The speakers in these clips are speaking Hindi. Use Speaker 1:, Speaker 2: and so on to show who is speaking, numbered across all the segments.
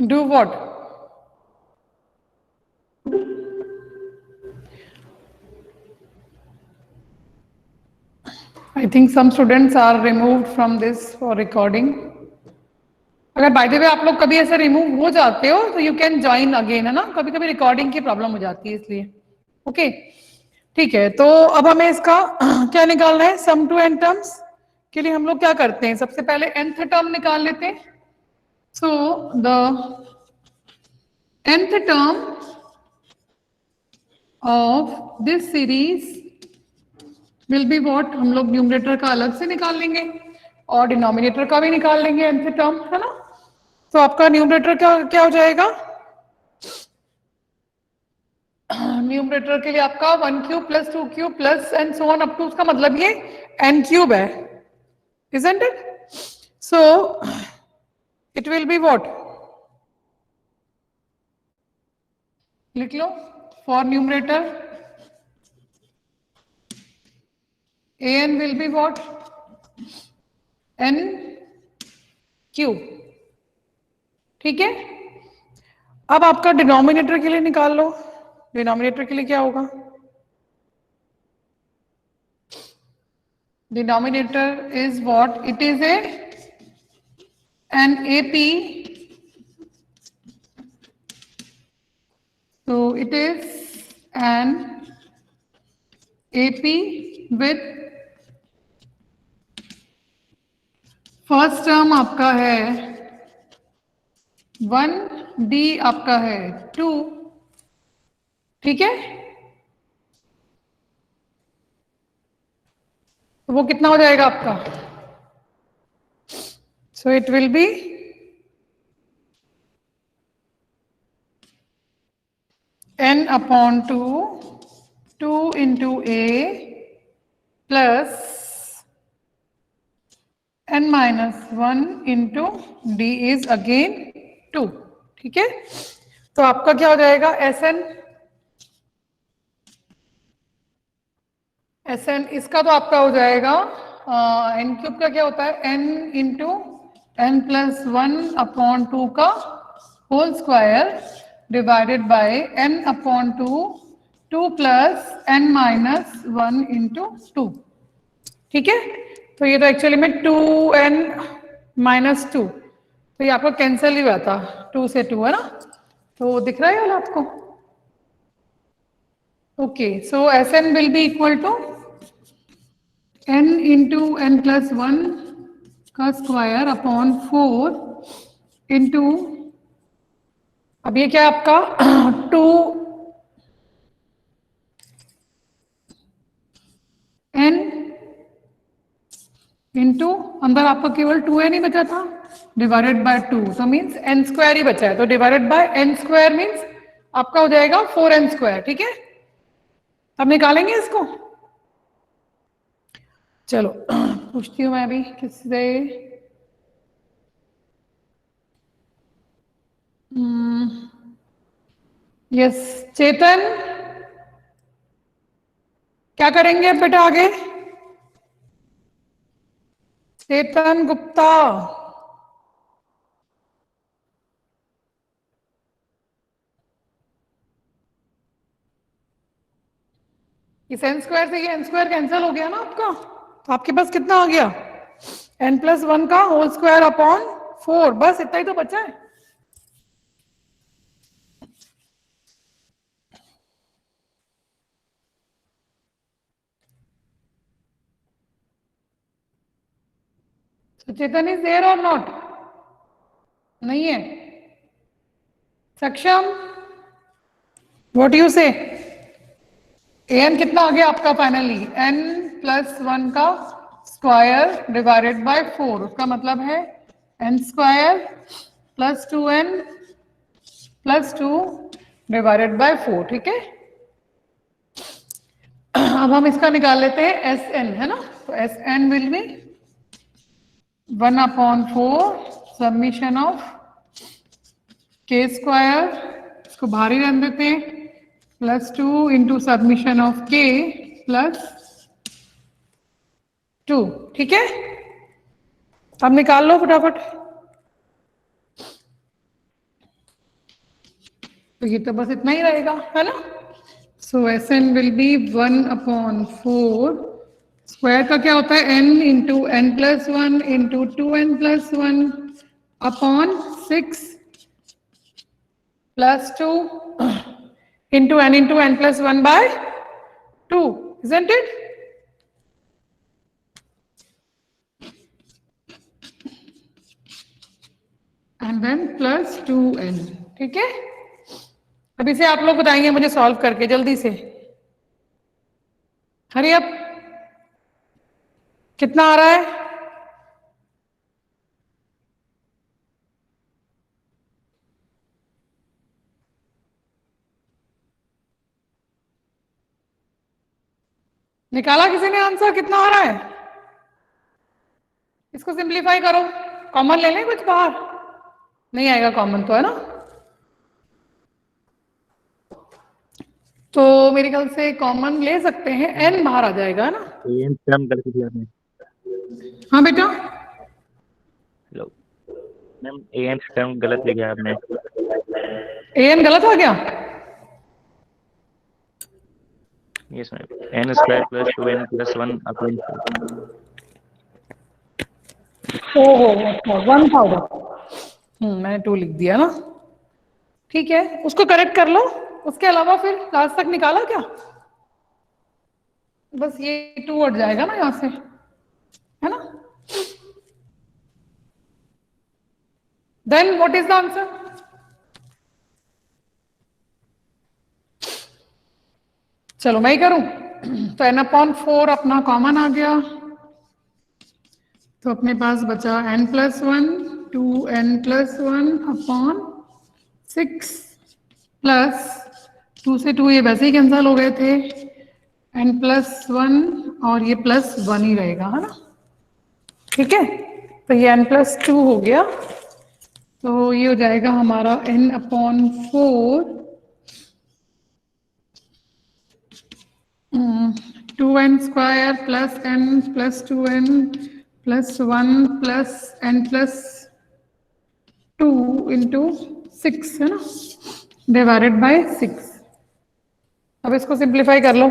Speaker 1: Do what? I think some students are removed from this for recording. अगर बाय द वे आप लोग कभी ऐसे रिमूव हो जाते हो तो यू कैन ज्वाइन अगेन, है ना, कभी कभी रिकॉर्डिंग की प्रॉब्लम हो जाती है इसलिए। ओके ठीक है, तो अब हमें इसका क्या निकालना है, सम टू एन टर्म्स के लिए हम लोग क्या करते हैं, सबसे पहले nth टर्म निकाल लेते हैं। So the nth term of this series will be what, हम लोग न्यूमरेटर का अलग से निकाल लेंगे और डिनोमिनेटर का भी निकाल लेंगे nth टर्म, है ना। तो आपका न्यूमरेटर क्या क्या हो जाएगा, न्यूमरेटर के लिए आपका 1 cube plus 2 cube plus and so on up to, उसका मतलब ये n क्यूब है, isn't it? So it will be what, लिख लो, for numerator an will be what, n cube, ठीक है। अब आपका डिनोमिनेटर के लिए निकाल लो, डिनोमिनेटर के लिए क्या होगा, denominator is what, it is an AP, so it is an AP with first term आपका है 1, D आपका है 2, ठीक है। तो वो कितना हो जाएगा आपका, सो it will be n upon 2, 2 into a plus n minus 1 into D is again 2, ठीक है। तो आपका क्या हो जाएगा, Sn इसका तो आपका हो जाएगा n क्यूब का क्या होता है, n into n plus 1 upon 2 का whole square divided by n upon 2, 2 plus n minus 1 into 2, ठीक है। तो ये तो एक्चुअली में 2n माइनस 2, तो ये आपका कैंसिल ही हुआ था, 2 से 2, है ना, तो दिख रहा है वाला आपको। Okay, so Sn will be equal to n into n plus 1 का स्क्वायर अपॉन 4 इंटू, अब ये क्या है आपका 2 n इंटू, अंदर आपका केवल 2n ही बचा था डिवाइडेड बाय 2, तो मीन्स n स्क्वायर ही बचा है, तो divided by n square means आपका हो जाएगा 4n स्क्वायर, ठीक है। अब निकालेंगे इसको, चलो पूछती हूँ मैं अभी किससे, यस चेतन, क्या करेंगे अब बेटा आगे, चेतन गुप्ता, इस n स्क्वायर से ये n स्क्वायर कैंसिल हो गया ना आपका, तो आपके पास कितना आ गया, n प्लस 1 का होल स्क्वायर अपॉन 4, बस इतना ही तो बचा है। So चेतन इज देयर और नॉट, नहीं है, सक्षम व्हाट यू से, an कितना आ गया आपका फाइनली, n प्लस 1 का स्क्वायर डिवाइडेड बाय 4, उसका मतलब है n square plus 2n plus 2 divided by 4, ठीक है। अब हम इसका निकाल लेते हैं Sn, है ना, तो Sn will B 1 upon 4 submission of k square, इसको बाहर ही रहने देते हैं, plus 2 into submission of k plus 2, ठीक है। अब निकाल लो फटाफट, तो ये तो बस इतना ही रहेगा, है ना। So s n will be 1/4 square का क्या होता है n into n plus one into 2n+1 upon 6 plus 2 into n+1 by 2, isn't it? And then plus 2n। ठीक है, अब इसे आप लोग बताएंगे मुझे सॉल्व करके जल्दी से। हरी अप, कितना आ रहा है? निकाला किसी ने आंसर? कितना आ रहा है? इसको सिंप्लीफाई करो, कॉमन ले लें कुछ बाहर, नहीं आएगा कॉमन तो, है ना। तो मेरे ख्याल से कॉमन ले सकते हैं, n बाहर आ जाएगा, है ना।
Speaker 2: एन टर्म गलत किया आपने।
Speaker 1: हाँ बेटा,
Speaker 2: हेलो मैम, एन टर्म गलत लिखा आपने।
Speaker 1: an गलत आ गया।
Speaker 2: Yes ma'am, n square plus 2n+1 upon 4।
Speaker 1: ओहो अच्छा, 1000। मैंने 2 लिख दिया ना। ठीक है, उसको करेक्ट कर लो। उसके अलावा फिर लास्ट तक निकाला क्या? बस ये 2 हट जाएगा ना यहाँ से, है ना। Then what is the answer? चलो मैं ही करूं। तो n/4 अपना कॉमन आ गया, तो अपने पास बचा n+1 2n+1 अपॉन 6 प्लस 2 से 2 ये वैसे ही कैंसिल हो गए थे, n+1 और ये +1 ही रहेगा, है ना। ठीक है, तो ये n+2 हो गया, तो ये हो जाएगा हमारा n/4 2n² plus n plus 2n plus 1 plus n+2 into 6, है ना, डिवाइडेड बाय 6। अब इसको सिंप्लीफाई कर लो।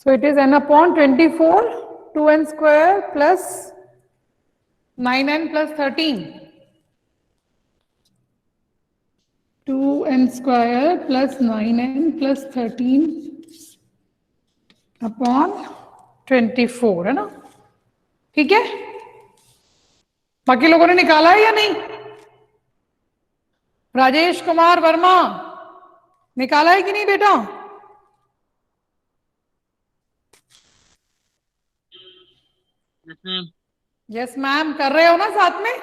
Speaker 1: So it is n/24 2n² plus 9n plus 13 2n² plus 9n plus 13 upon 24, है ना। ठीक है, बाकी लोगों ने निकाला है या नहीं? राजेश कुमार वर्मा, निकाला है कि नहीं बेटा? यस मैम, कर रहे हो ना साथ में?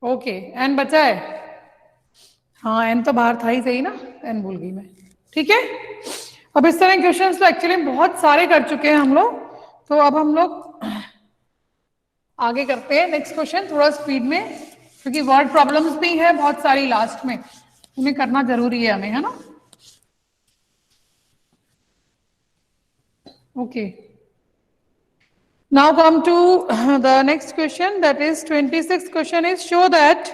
Speaker 1: ओके, एन बचा है। हाँ एन तो बाहर था ही, सही ना, एन भूल गई मैं। ठीक है, अब इस तरह क्वेश्चंस तो एक्चुअली बहुत सारे कर चुके हैं हम लोग, तो अब हम लोग आगे करते हैं नेक्स्ट क्वेश्चन थोड़ा स्पीड में, क्योंकि वर्ड प्रॉब्लम्स भी है बहुत सारी लास्ट में, उन्हें करना जरूरी है हमें, है ना। Okay, now come to the next question, that is 26th question is show that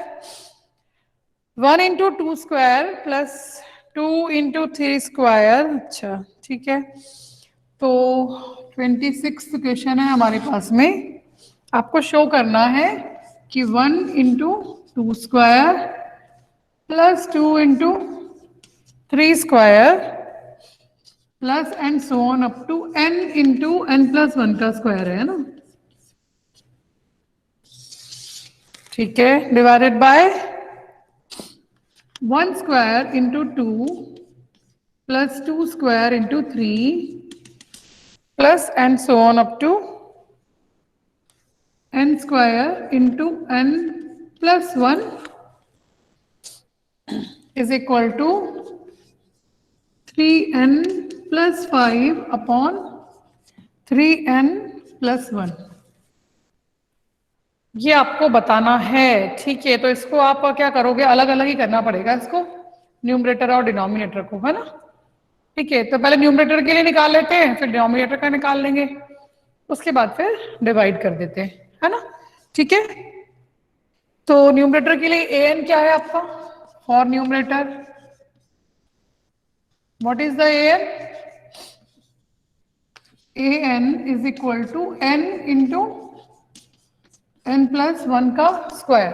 Speaker 1: 1 into 2 square plus 2 into 3 square। अच्छा ठीक है, तो 26th क्वेश्चन है हमारे पास में, आपको शो करना है कि 1 into 2 square plus 2 into 3 square plus and so on up to n into n+1 का स्क्वायर है ना। ठीक है, divided by 1 square into 2 plus 2 square into 3 plus and so on up to n square into n+1 is equal to 3n+5 upon 3n+1। ये आपको बताना है। ठीक है, तो इसको आप क्या करोगे, अलग अलग ही करना पड़ेगा इसको, न्यूमरेटर और डिनोमिनेटर को, है ना। ठीक है, तो पहले न्यूमरेटर के लिए निकाल लेते हैं, फिर डिनोमिनेटर का निकाल लेंगे, उसके बाद फिर डिवाइड कर देते हैं, है ना। ठीक है, तो न्यूमरेटर के लिए ए एन क्या है आपका? For numerator what is the a n? A n is equal to n into n plus one का स्क्वायर,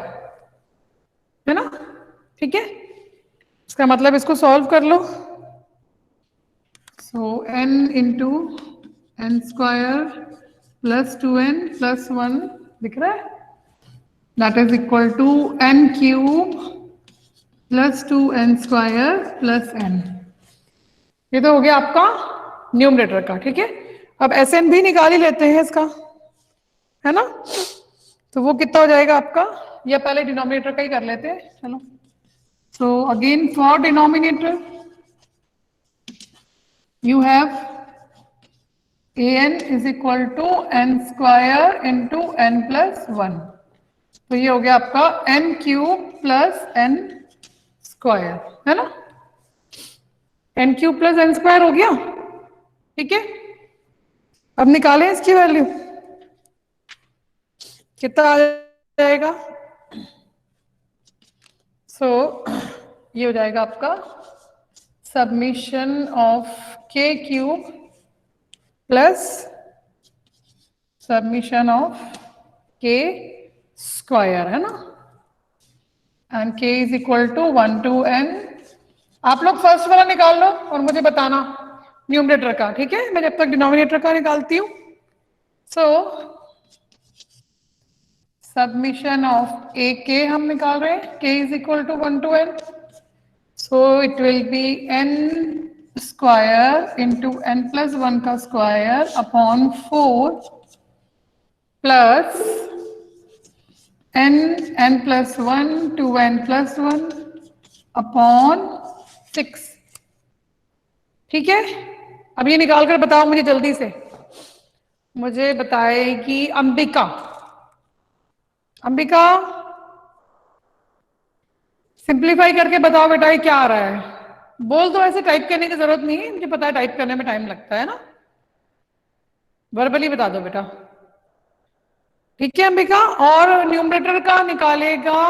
Speaker 1: है ना? ठीक है, इसका मतलब इसको सॉल्व कर लो। So n into n square plus two n plus one दिख रहा है, that is equal to n cube plus two n square plus n. ये तो हो गया आपका न्यूमरेटर का। ठीक है, अब एस एन भी निकाल ही लेते हैं इसका, है ना? तो वो कितना हो जाएगा आपका, या पहले डिनोमिनेटर का ही कर लेते हैं, चलो। So again for denominator you have an is equal to n square into n plus 1, तो ये हो गया आपका n cube plus n square, है ना? n cube plus n square हो गया। ठीक है, अब निकालें इसकी वैल्यू, कितना आ जाएगा? सो ये हो जाएगा आपका submission of k cube plus submission of k square, है ना? And k is equal to 1 to n। आप लोग फर्स्ट वाला निकाल लो और मुझे बताना न्यूमरेटर का, ठीक है? मैं जब तक डिनोमिनेटर का निकालती हूँ। सो सबमिशन ऑफ ए के हम निकाल रहे हैं, k is equal to 1 to n, so it will be n square into n plus 1 का square upon 4 plus n plus 1 two n plus 1 अपॉन 6। ठीक है, अब ये निकाल कर बताओ मुझे जल्दी से, मुझे बताएगी अंबिका। अंबिका सिंप्लीफाई करके बताओ बेटा ये क्या आ रहा है। बोल दो, ऐसे टाइप करने की जरूरत नहीं है, मुझे पता है टाइप करने में टाइम लगता है ना, वर्बली बता दो बेटा। ठीक है अंबिका, और न्यूमरेटर का निकालेगा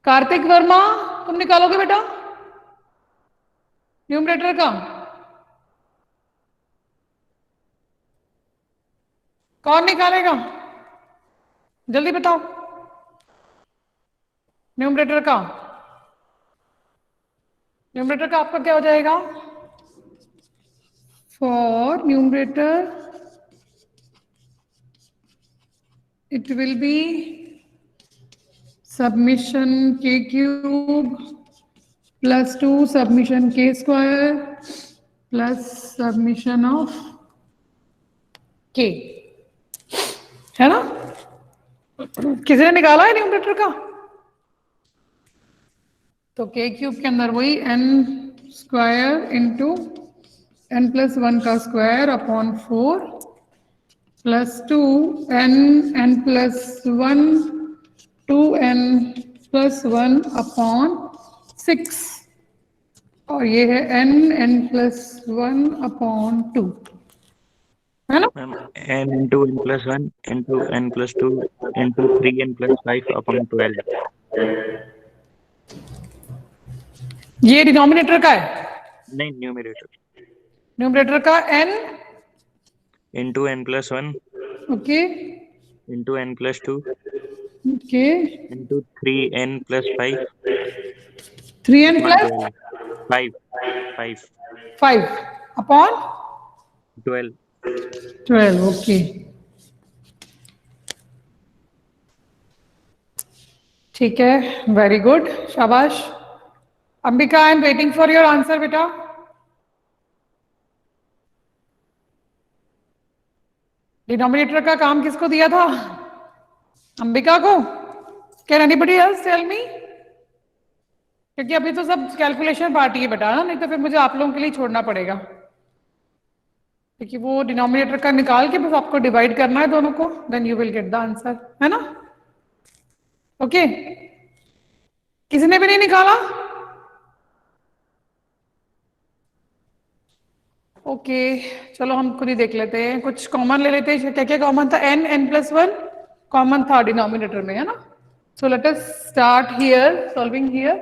Speaker 1: कार्तिक वर्मा, तुम निकालोगे बेटा न्यूमरेटर का? कौन निकालेगा, जल्दी बताओ न्यूमरेटर का। न्यूमरेटर का आपका क्या हो जाएगा? For numerator it will be submission k cube plus 2 submission k square plus submission of k, है ना? किसी ने निकाला है न्यूमरेटर का? तो k क्यूब के अंदर वही n square into n plus 1 का square upon 4 plus 2 n plus 1 2n plus 1 अपॉन 6, और ये है n प्लस 1 अपॉन 2, है ना?
Speaker 2: Ma'am n into n plus 1 into n plus 2 into 3n plus 5 upon 12।
Speaker 1: ये डिनोमिनेटर का है,
Speaker 2: नहीं, न्यूमरेटर
Speaker 1: न्यूमरेटर का n
Speaker 2: into n plus 1
Speaker 1: okay
Speaker 2: into n plus 2
Speaker 1: okay
Speaker 2: into 3n plus 5
Speaker 1: 3n
Speaker 2: upon
Speaker 1: plus
Speaker 2: 12। 5
Speaker 1: 5 upon
Speaker 2: 12।
Speaker 1: 12, okay ठीक है, वेरी गुड, शाबाश। Ambika I am waiting for your answer बेटा। डिनोमिनेटर का काम किसको दिया था? अंबिका को? Can anybody else tell me? क्योंकि अभी तो सब कैलकुलेशन पार्टी है बेटा, नहीं तो फिर मुझे आप लोगों के लिए छोड़ना पड़ेगा, क्योंकि वो डिनोमिनेटर का निकाल के बस आपको डिवाइड करना है दोनों को, then you will get the answer, है ना? ओके, किसी ने भी नहीं निकाला? ओके चलो हम खुद ही देख लेते हैं, कुछ कॉमन ले लेते हैं। क्या क्या कॉमन था? n n+1 कॉमन था डिनोमिनेटर में, है ना? So let us start here solving here.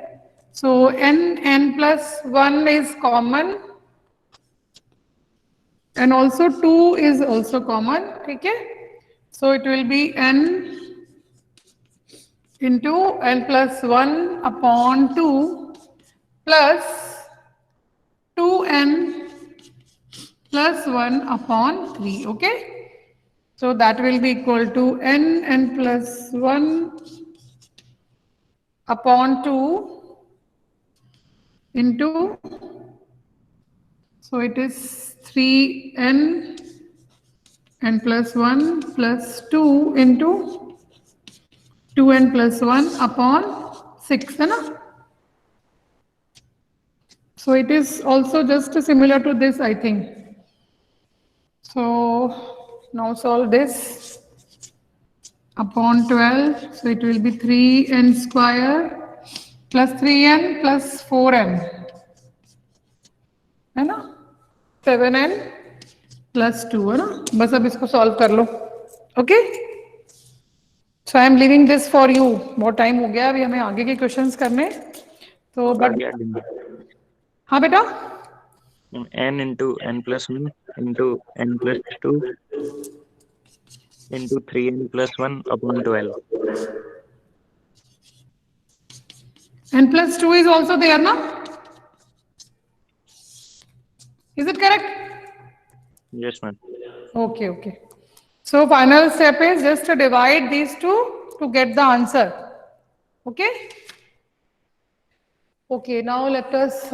Speaker 1: So n+1 is common and also 2 is also common, ठीक है? So it will be n into n+1 upon 2 plus 2n plus 1 upon 3, okay? So that will be equal to n+1 upon 2 into, so it is 3n n+1 plus 2 into 2n plus 1 upon 6, है ना? So it is also just similar to this, I think. So now solve this upon 12. So it will be 3n square plus 3n plus 4n, है ना? 7n plus 2, है ना? बस अब इसको solve कर लो, okay? So I am leaving this for you. बहुत टाइम हो गया, अभी हमें आगे के क्वेश्चंस करने, तो
Speaker 2: आ गया दिन।
Speaker 1: हाँ बेटा,
Speaker 2: n into n+1 into n+2 into 3n plus 1 upon 12.
Speaker 1: n+2 is also there, na? Is it correct?
Speaker 2: Yes, ma'am.
Speaker 1: Okay, okay. So final step is just to divide these two to get the answer. Okay? Okay, now let us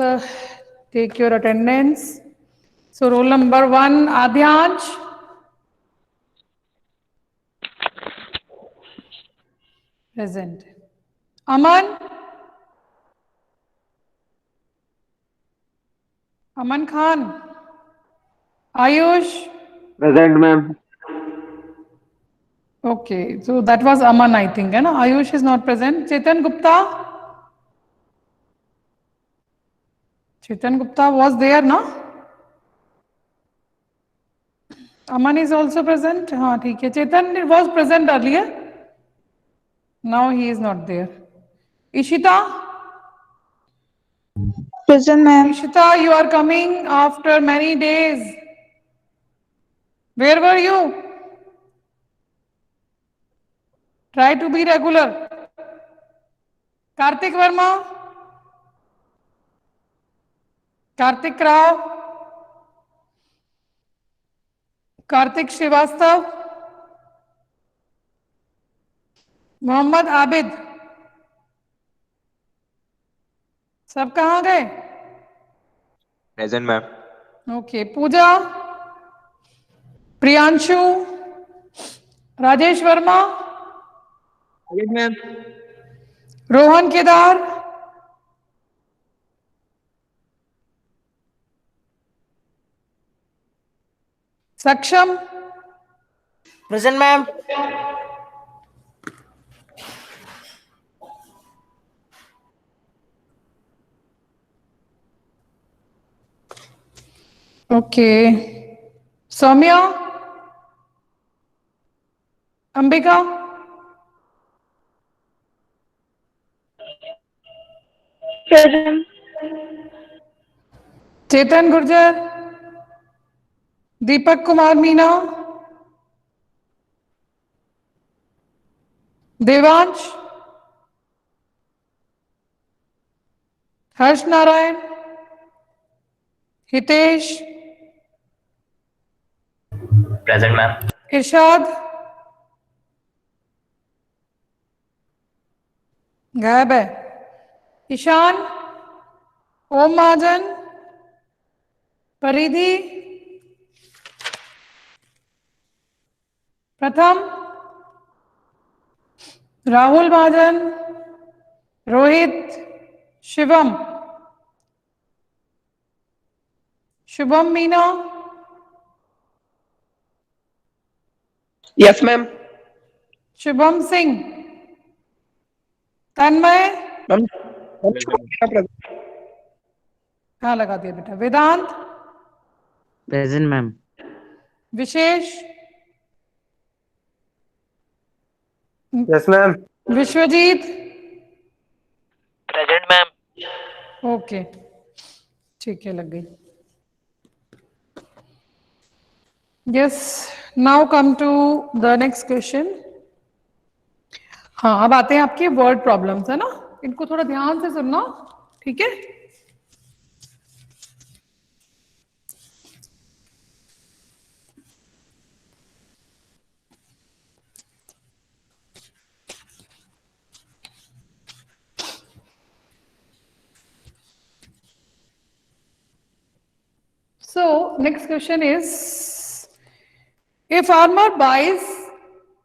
Speaker 1: take your attendance. So roll number 1, Adyansh. Present. Aman. Aman Khan. Ayush.
Speaker 3: Present, ma'am.
Speaker 1: Okay, so that was Aman, I think, है ना? Ayush is not present. Chetan Gupta. Chetan Gupta was there, na? Aman is also present. हाँ ठीक है. Chetan was present earlier. Now he is not there. Ishita.
Speaker 4: Present, ma'am.
Speaker 1: Ishita, you are coming after many days. Where were you? Try to be regular. Kartik Verma. Kartik Rao. Kartik Srivastav. Mohammad Abid. सब कहाँ गए?
Speaker 3: Present, ma'am.
Speaker 1: Okay. Pooja. Priyanshu. Rajesh Verma.
Speaker 3: Yes, ma'am.
Speaker 1: Rohan Kedar. Saksham.
Speaker 4: Present, ma'am.
Speaker 1: Okay. Saumya. Ambika.
Speaker 4: Present.
Speaker 1: Chetan Gurjar. Deepak Kumar Meena. Devansh. Harsh Narayan. Hitesh.
Speaker 3: Present, ma'am.
Speaker 1: Irshad. गायब है. ईशान. ओम महाजन. परिधि. प्रथम. राहुल महाजन. रोहित. शिवम. शुभम मीना.
Speaker 3: Yes, ma'am.
Speaker 1: शुभम सिंह. तन्मय.
Speaker 3: Ma'am.
Speaker 2: Present.
Speaker 1: हाँ लगा दिया बेटा. Vedant.
Speaker 2: Present, ma'am.
Speaker 1: Vishesh,
Speaker 3: Yes, ma'am.
Speaker 1: Vishwajeet,
Speaker 3: Present, ma'am.
Speaker 1: Okay ठीक है, लग गई। Yes, now come to the next question. हाँ, अब आते हैं आपके वर्ड प्रॉब्लम्स, है ना, इनको थोड़ा ध्यान से सुनना, ठीक है। So next question is, a farmer buys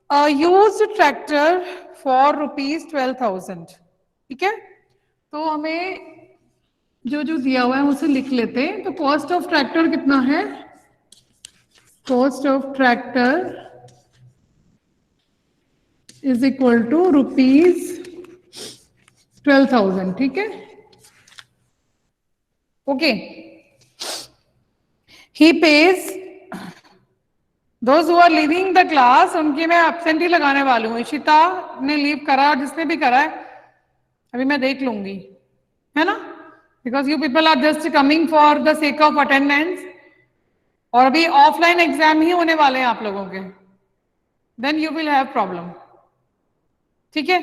Speaker 1: a used tractor for rupees 12,000, ठीक है। तो हमें जो जो दिया हुआ है उसे लिख लेते हैं। तो कॉस्ट ऑफ ट्रैक्टर कितना है? Cost of tractor is equal to rupees 12,000, ठीक है। Okay, he pays, those who are leaving the class, उनकी मैं एब्सेंट ही लगाने वाली हूँ। इशिता ने लीव करा और जिसने भी करा है अभी मैं देख लूंगी, है ना, because you people are just coming for the sake of attendance, और अभी ऑफलाइन एग्जाम ही होने वाले हैं आप लोगों के, then you will have problem, ठीक है।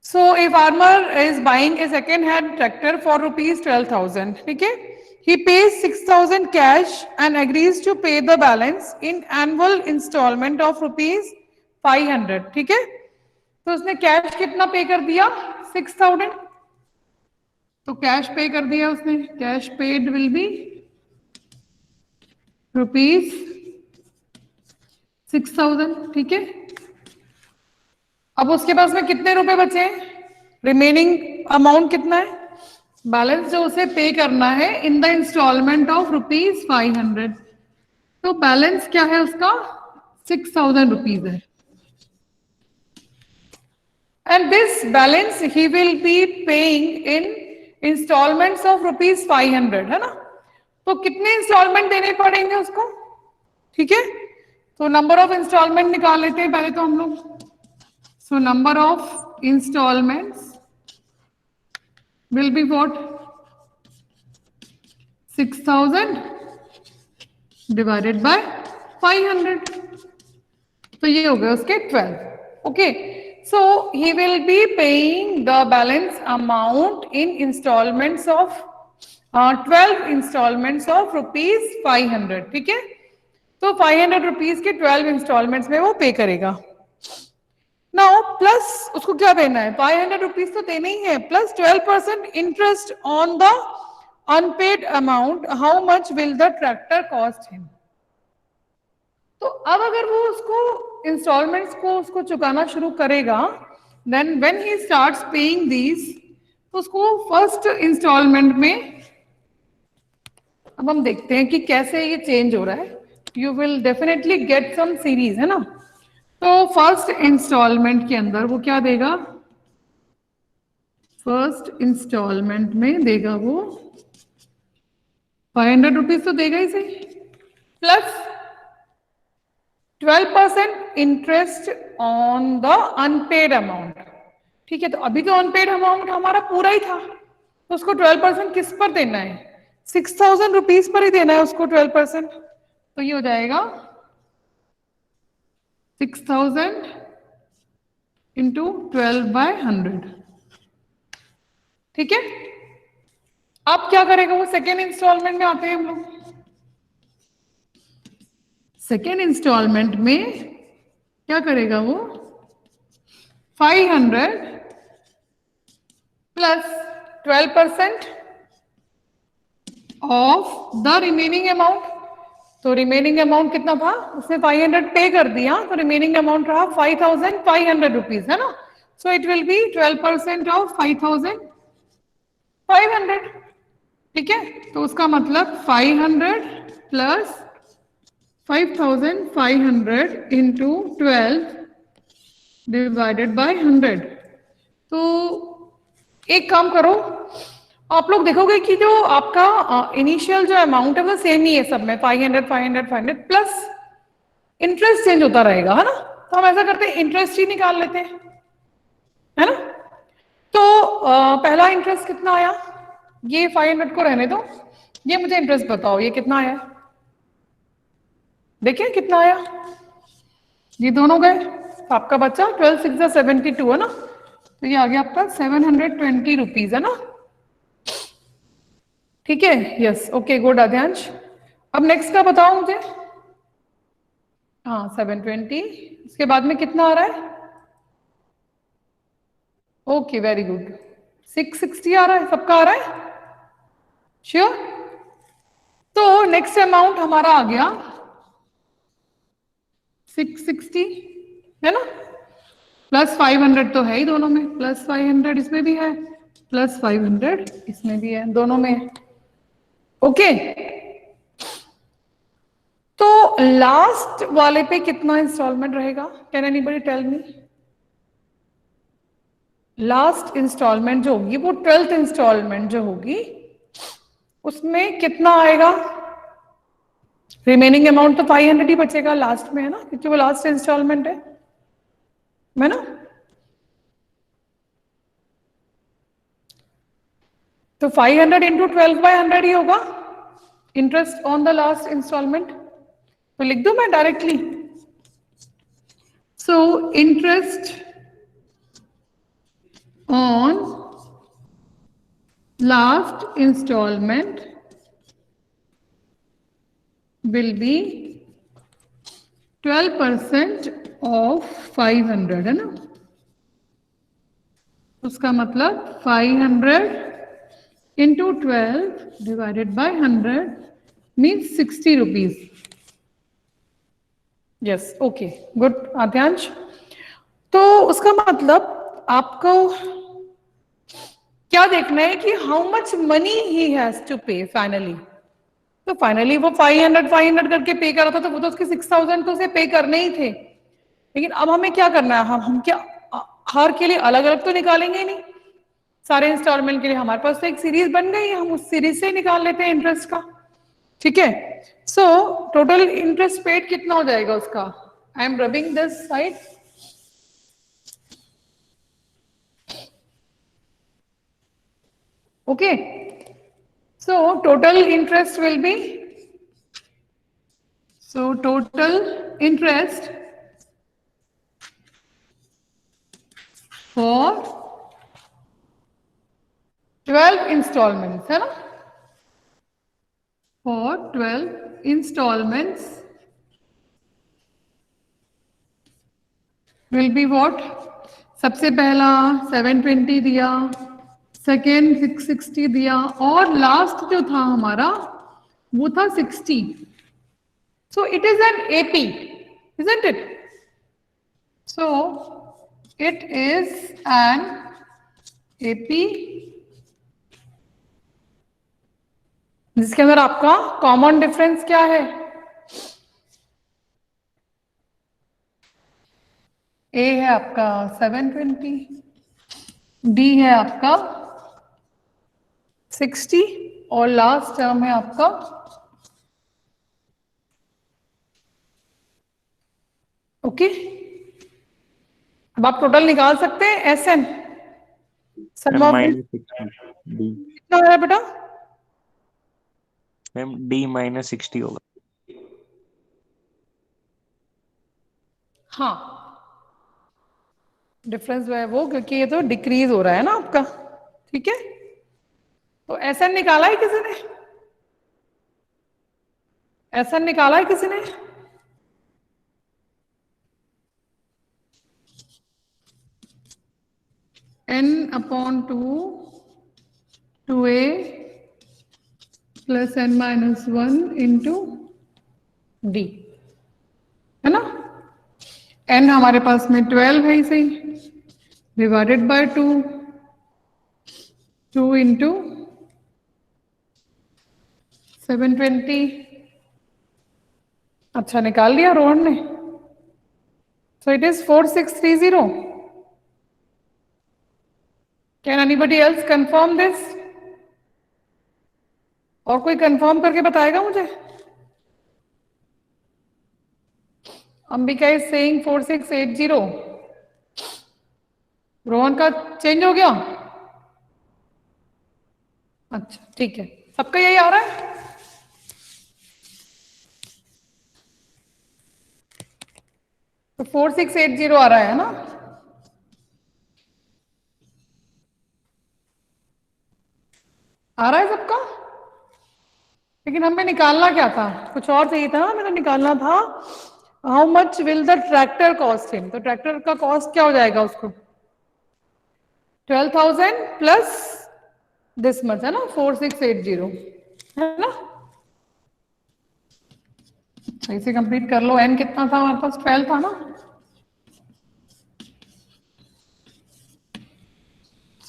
Speaker 1: So a farmer is buying a second hand tractor for rupees 12,000, ठीक है। He pays 6,000 cash and agrees to pay the balance in annual installment of rupees 500, ठीक है। तो उसने कैश कितना पे कर दिया? 6,000। तो कैश पे कर दिया उसने, cash paid will B rupees 6,000, ठीक है। अब उसके पास में कितने रुपए बचे हैं? रिमेनिंग अमाउंट कितना है? बैलेंस जो उसे पे करना है in the instalment of rupees 500। तो बैलेंस क्या है उसका? 6,000 रुपीज है। And this balance he will be paying in instalments of rupees 500, है ना। तो कितने इंस्टॉलमेंट देने पड़ेंगे उसको, ठीक है। तो नंबर ऑफ इंस्टॉलमेंट निकाल लेते हैं पहले तो हम लोग। So number of installments will be what? 6,000 divided by 500. तो ये हो गए उसके 12. Okay. So he will be paying the balance amount in installments of 12 installments of rupees 500. ठीक है। तो 500 रुपीज के 12 इंस्टॉलमेंट्स में वो पे करेगा। नाउ प्लस उसको क्या देना है? 500 रुपीज तो देना ही है, plus 12% interest on the unpaid amount. How much will the tractor cost him? तो अब अगर वो उसको इंस्टॉलमेंट्स को उसको चुकाना शुरू करेगा, then when he starts paying these, तो उसको फर्स्ट इंस्टॉलमेंट में, अब हम देखते हैं कि कैसे ये चेंज हो रहा है। You will definitely get some series, है ना। तो फर्स्ट इंस्टॉलमेंट के अंदर वो क्या देगा? फर्स्ट इंस्टॉलमेंट में देगा वो 500 रुपीज तो देगा ही सही, plus 12% interest on the unpaid amount, ठीक है। तो अभी तो अनपेड अमाउंट हमारा पूरा ही था, तो उसको 12% किस पर देना है? 6,000 रुपीज पर ही देना है उसको 12%। तो ये हो जाएगा 6,000 इंटू 12/100, ठीक है। अब क्या करेगा वो? सेकेंड इंस्टॉलमेंट में आते हैं हम लोग। सेकेंड इंस्टॉलमेंट में क्या करेगा वो? 500 plus 12% of the remaining amount. तो रिमेनिंग अमाउंट कितना था? उसने 500 पे कर दिया, तो रिमेनिंग अमाउंट रहा 5,500 रुपीज, है ना। सो इट विल बी 12% ऑफ 5,500, ठीक है। तो उसका मतलब 500 प्लस 5,500 इंटू 12 डिवाइडेड बाय 100। तो एक काम करो, आप लोग देखोगे कि जो आपका इनिशियल जो अमाउंट है वो सेम ही है सब में, 500 500 500 प्लस इंटरेस्ट चेंज होता रहेगा, है ना। तो हम ऐसा करते हैं इंटरेस्ट ही निकाल लेते हैं, है ना। तो पहला इंटरेस्ट कितना आया, ये 500 को रहने दो, ये मुझे इंटरेस्ट बताओ ये कितना आया, देखिए कितना आया, ये दोनों गए, तो आपका बच्चा 12 6 72 है ना, तो ये आ गया आपका 720 रुपीज, है ना। ठीक है, यस, ओके, गुड आद्यांश। अब नेक्स्ट का बताओ मुझे। हाँ 720, इसके बाद में कितना आ रहा है, ओके वेरी गुड, 660 आ रहा है, सबका आ रहा है, श्योर। तो नेक्स्ट अमाउंट हमारा आ गया 660, है ना, प्लस 500 तो है ही दोनों में, प्लस 500 इसमें भी है, प्लस 500 इसमें भी है, दोनों में है, ओके। तो लास्ट वाले पे कितना इंस्टॉलमेंट रहेगा, can anybody tell me. Last instalment जो होगी वो 12th इंस्टॉलमेंट जो होगी उसमें कितना आएगा, रिमेनिंग अमाउंट तो 500 ही बचेगा लास्ट में, है ना, क्योंकि वो लास्ट इंस्टॉलमेंट है ना। तो 500 इंटू 12/100 ही होगा interest on the last instalment, तो लिख दूं मैं directly. So interest on last instalment will be 12% of 500, है ना। उसका मतलब 500 into 12 divided by 100 means 60 rupees. Yes, okay, good आद्यांश। तो उसका मतलब आपको क्या देखना है कि how much money he has to pay finally. तो फाइनली वो 500 करके पे कर रहा था, तो वो तो उसके 6000 तो उसे पे करने ही थे, लेकिन अब हमें क्या करना है, हम क्या हर के लिए अलग अलग तो निकालेंगे ही नहीं, सारे इंस्टॉलमेंट के लिए हमारे पास तो एक सीरीज बन गई है, हम उस सीरीज से निकाल लेते हैं इंटरेस्ट का, ठीक है। सो टोटल इंटरेस्ट पेड कितना हो जाएगा उसका, I am rubbing this side, okay. So total interest will be, so total interest for 12 installments, है ना, for 12 installments will be what, सबसे पहला 720 दिया, सेकेंड 660 दिया, और लास्ट जो था हमारा वो था 60। सो it is an AP, isn't it? So it is an AP जिसके अंदर आपका कॉमन डिफरेंस क्या है, ए है आपका 720, डी है आपका 60, और लास्ट टर्म है आपका ओके। अब आप टोटल निकाल सकते हैं एसएन,
Speaker 2: -60
Speaker 1: कितना हो रहा है बेटा,
Speaker 2: मैम D -60 होगा।
Speaker 1: हाँ डिफरेंस जो है वो, क्योंकि ये तो डिक्रीज हो रहा है ना आपका, ठीक है। तो एसएन निकाला है किसी ने, एसएन निकाला है किसी ने, n/2 2a plus n-1 into d, है ना। n हमारे पास में 12 है, सही, डिवाइडेड बाय 2 into 720, अच्छा निकाल लिया रोहन ने, सो it is 4630। Can anybody else confirm this, और कोई कंफर्म करके बताएगा मुझे? Ambika is saying 4680। रोहन का चेंज हो गया? अच्छा ठीक है, सबका यही आ रहा है। तो 4680 आ रहा है ना? आ रहा है सबका? लेकिन हमें निकालना क्या था, कुछ और चाहिए था ना, हमें तो निकालना था how much will the tractor cost him. तो ट्रैक्टर का कॉस्ट क्या हो जाएगा उसको? 12,000 प्लस दिस मच है ना, 4680 है ना? अच्छा इसे कंप्लीट कर लो। एन कितना था हमारे पास? 12 था ना?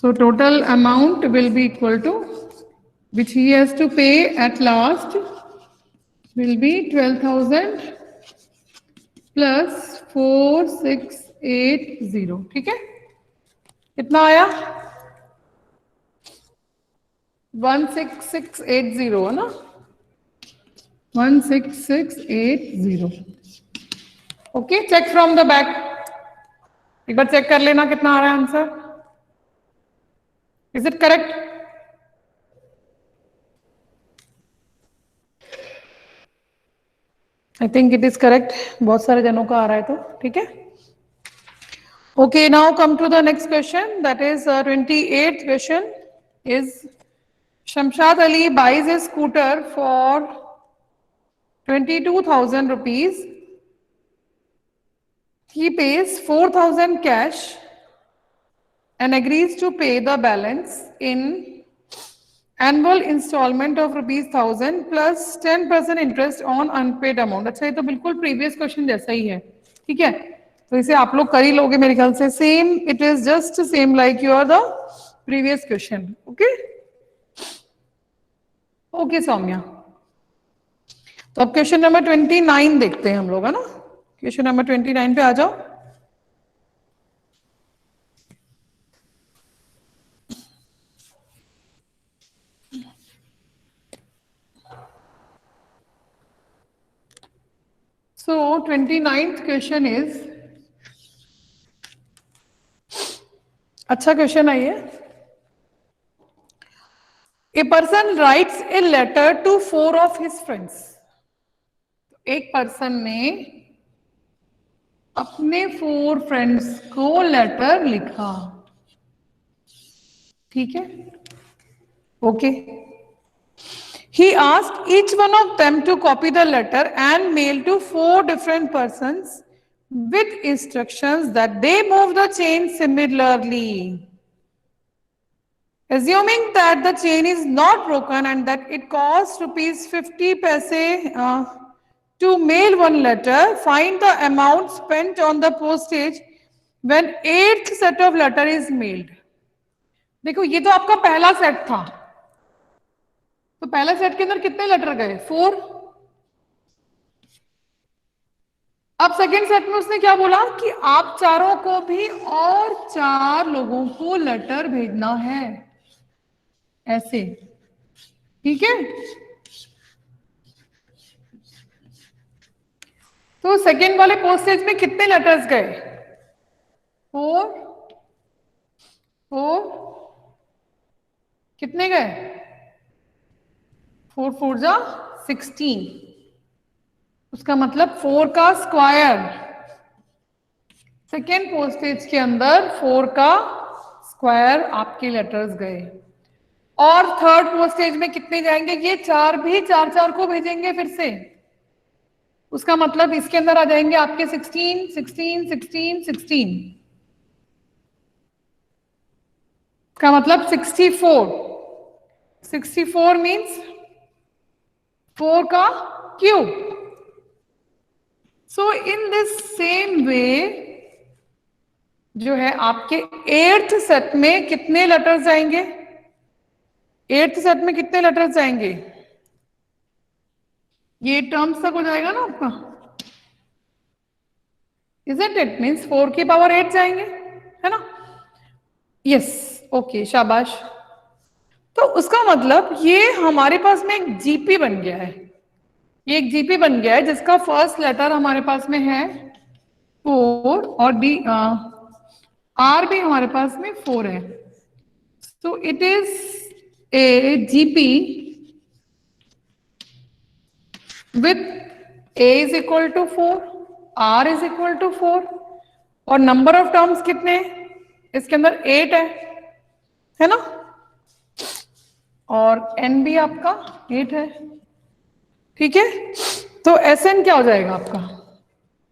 Speaker 1: So total amount will be equal to, which he has to pay at last, will be 12,000 plus 4680। ठीक है, कितना आया? 16680 है ना? 16680। Okay, check from the back. एक बार चेक कर लेना कितना आ रहा है answer. Is it correct? I think it is correct. बहुत सारे जनों का आ रहा है तो ठीक है। Okay, now come to the next question. That is 28th question is Shamshad Ali buys a scooter for 22,000 rupees. He pays 4,000 cash and agrees to pay the balance in annual installment of rupees 1,000 plus 10% interest on unpaid amount। अच्छा ये तो बिल्कुल प्रीवियस क्वेश्चन जैसा ही है, ठीक है? तो इसे आप लोग कर ही लोगे मेरे ख्याल से। Same, it is just same like your the previous question. Okay okay Saumya. तो अब क्वेश्चन नंबर 29 देखते हैं हम लोग, है ना? क्वेश्चन नंबर 29 पे आ जाओ। So 29th question is, अच्छा क्वेश्चन है ये। A person writes a letter to 4 of his friends। एक पर्सन ने अपने 4 फ्रेंड्स को लेटर लिखा, ठीक है? Okay. He asked each one of them to copy the letter and mail to 4 different persons with instructions that they move the chain similarly. Assuming that the chain is not broken and that it costs rupees 50 paise to mail one letter, find the amount spent on the postage when 8th set of letter is mailed। देखो ये तो आपका पहला सेट था, तो पहला सेट के अंदर कितने लेटर गए? 4। अब सेकेंड सेट में उसने क्या बोला कि आप चारों को भी और 4 लोगों को लेटर भेजना है, ऐसे, ठीक है? तो सेकेंड वाले पोस्टेज में कितने लेटर्स गए? 4 4, कितने गए? 4 4 जा 16। उसका मतलब 4 का स्क्वायर। सेकेंड पोस्टेज के अंदर 4 का स्क्वायर आपके लेटर्स गए। और थर्ड पोस्टेज में कितने जाएंगे? ये 4 भी 4 4 को भेजेंगे फिर से। उसका मतलब इसके अंदर आ जाएंगे आपके 16 16 16 16। का मतलब 64। 64 मीन्स 4 का cube. So in this same way जो है आपके 8th सेट में कितने लेटर्स जाएंगे? 8th सेट में कितने लेटर्स जाएंगे? ये टर्म्स तक हो जाएगा ना आपका, इजंट इट? मीन्स 4 की पावर 8 जाएंगे, है ना? यस, ओके, शाबाश। तो उसका मतलब ये हमारे पास में एक जीपी बन गया है, ये एक जीपी बन गया है जिसका फर्स्ट लेटर हमारे पास में है 4 और डी आर भी हमारे पास में 4 है। तो it is a GP with a is equal to 4, r is equal to 4 और नंबर ऑफ टर्म्स कितने हैं इसके अंदर 8 है ना, और एन भी आपका 8 है। ठीक है, तो एस एन क्या हो जाएगा आपका,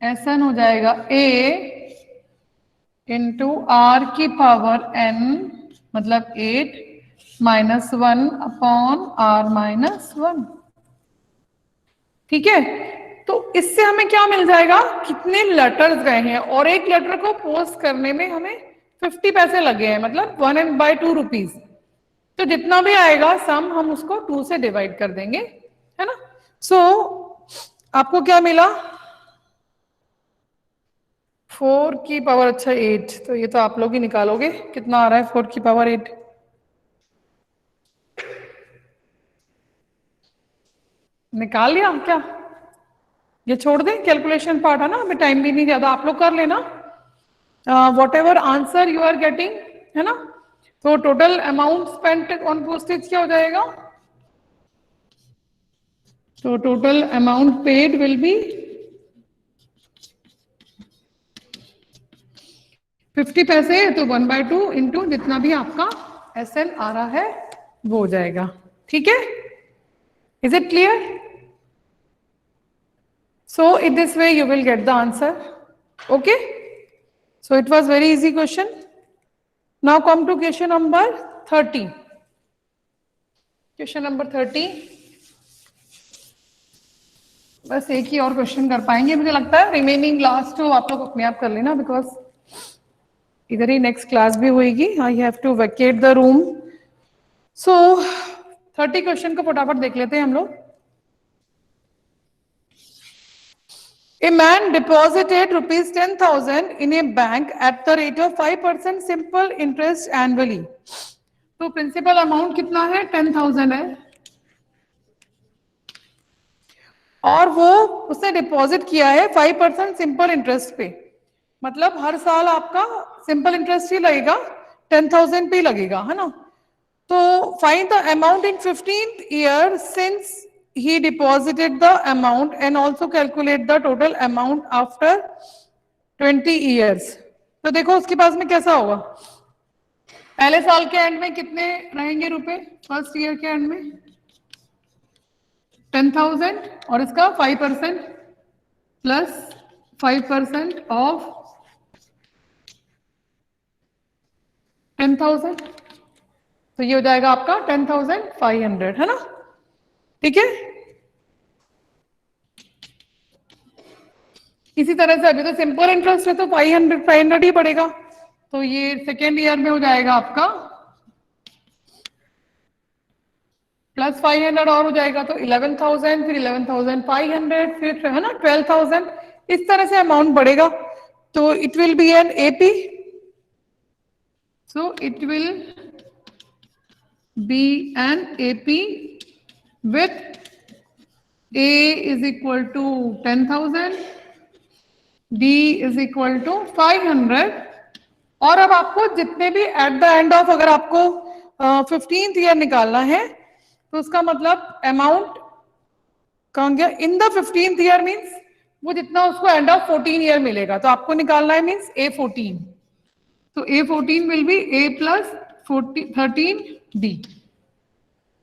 Speaker 1: एस एन हो जाएगा ए इंटू आर की पावर एन मतलब 8 -1 अपॉन आर -1। ठीक है, तो इससे हमें क्या मिल जाएगा, कितने लेटर्स गए हैं, और एक लेटर को पोस्ट करने में हमें 50 पैसे लगे हैं, मतलब 1/2 रुपीज। तो जितना भी आएगा सम हम उसको 2 से डिवाइड कर देंगे, है ना। सो आपको क्या मिला, 4 की पावर 8, तो ये तो आप लोग ही निकालोगे कितना आ रहा है 4 की पावर 8। निकाल लिया क्या, ये छोड़ दें, कैलकुलेशन पार्ट है ना, अभी टाइम भी नहीं ज्यादा, आप लोग कर लेना whatever answer you are getting, है ना। तो total amount spent on postage क्या हो जाएगा, तो total amount paid will be 50 पैसे, तो 1/2 इंटू जितना भी आपका एस एन आ रहा है वो हो जाएगा। ठीक है, is it clear? So in this way you will get the answer. Okay, so it was very easy question. Now come to question number 30. Question number 30. बस एक ही और क्वेश्चन कर पाएंगे मुझे लगता है, रिमेनिंग लास्ट तो आप लोग अपने आप कर लेना, बिकॉज इधर ही नेक्स्ट क्लास भी होगी, I have to vacate the room. So 30 question को फटाफट देख लेते हैं हम लोग। A man deposited rupees 10,000 in a bank at the rate of 5% simple interest annually. तो प्रिंसिपल अमाउंट कितना है, 10,000 है, और वो उसने डिपॉजिट किया है 5% सिंपल इंटरेस्ट पे, मतलब हर साल आपका सिंपल इंटरेस्ट ही लगेगा, 10,000 पे ही लगेगा, है ना। तो find the amount in 15th year since he deposited the amount and also calculate the total amount after 20 years. तो देखो उसके पास में कैसा होगा, पहले साल के एंड में कितने रहेंगे रुपए, फर्स्ट ईयर के एंड में 10,000 और इसका 5% प्लस 5% ऑफ 10,000, तो ये हो जाएगा आपका 10,500, है ना। ठीक है, इसी तरह से अभी तो सिंपल इंटरेस्ट है तो 500 ही पड़ेगा, तो ये सेकेंड ईयर में हो जाएगा आपका प्लस 500 और हो जाएगा, तो 11,000 फिर 11,500 फिर है ना 12,000, इस तरह से अमाउंट बढ़ेगा। तो it will B an AP, so it will B an AP with A is equal to 10,000, D is equal to 500, और अब आपको जितने भी एट द एंड ऑफ, अगर आपको 15th ईयर निकालना है तो उसका मतलब अमाउंट कौन गया in the 15th year, means वो जितना उसको एंड ऑफ 14 ईयर मिलेगा, तो आपको निकालना है मीन्स A14, तो A14 will be A plus 13D।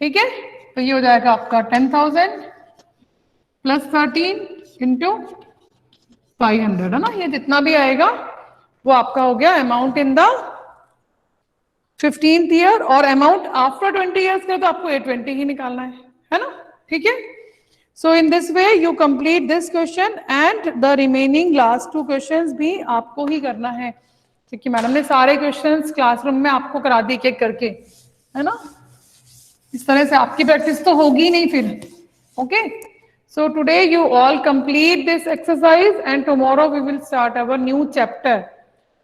Speaker 1: ठीक है, तो ये हो जाएगा आपका 10,000 प्लस 13 इंटू 500, है ना, ये जितना भी आएगा वो आपका हो गया amount in the 15th year, और अमाउंट आफ्टर 20 ईयर्स का तो आपको A20 ही निकालना है ना। ठीक है, so in this way you complete this question and the remaining last 2 questions भी आपको ही करना है, क्योंकि मैडम ने सारे क्वेश्चंस क्लासरूम में आपको करा दिए एक एक करके, है ना। इस तरह से आपकी प्रैक्टिस तो होगी नहीं फिर। Okay, so today you all complete this exercise and tomorrow we will start our new chapter.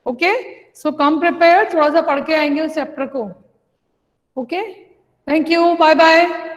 Speaker 1: Okay, so come prepare, थोड़ा सा पढ़ के आएंगे उस चैप्टर को। Okay. Thank you, bye bye.